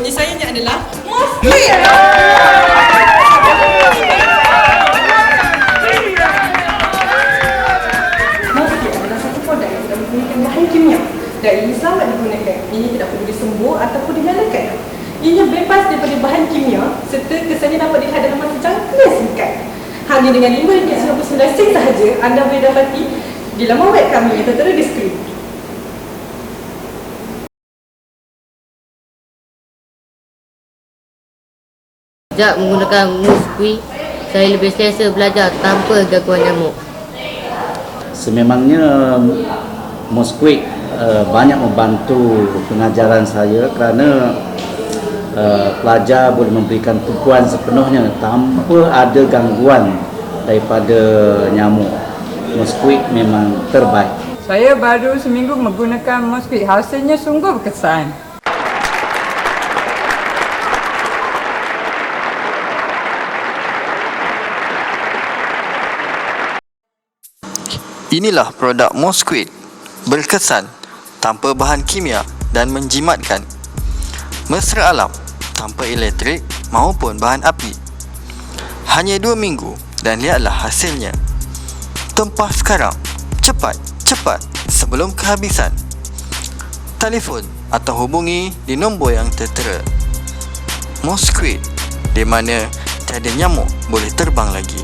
Penyelesaiannya adalah Mosquit. Mosquit adalah satu produk yang tidak menggunakan bahan kimia dan ini selamat digunakan. Ini tidak perlu disembur ataupun dinyalakan. Ianya bebas daripada bahan kimia serta kesannya dapat dilihat dalam masa jangka singkat. Hanya dengan RM5.99 sahaja anda boleh dapati di laman web kami yang tertera di skrin. Sejak menggunakan Mosquit, saya lebih selesa belajar tanpa gangguan nyamuk. Sememangnya Mosquit banyak membantu pengajaran saya kerana pelajar boleh memberikan tumpuan sepenuhnya tanpa ada gangguan daripada nyamuk. Mosquit memang terbaik. Saya baru seminggu menggunakan Mosquit. Hasilnya sungguh berkesan. Inilah produk Mosquit, berkesan, tanpa bahan kimia dan menjimatkan. Mesra alam, tanpa elektrik maupun bahan api. Hanya 2 minggu dan lihatlah hasilnya. Tempah sekarang, cepat sebelum kehabisan. Telefon atau hubungi di nombor yang tertera. Mosquit, di mana tiada nyamuk boleh terbang lagi.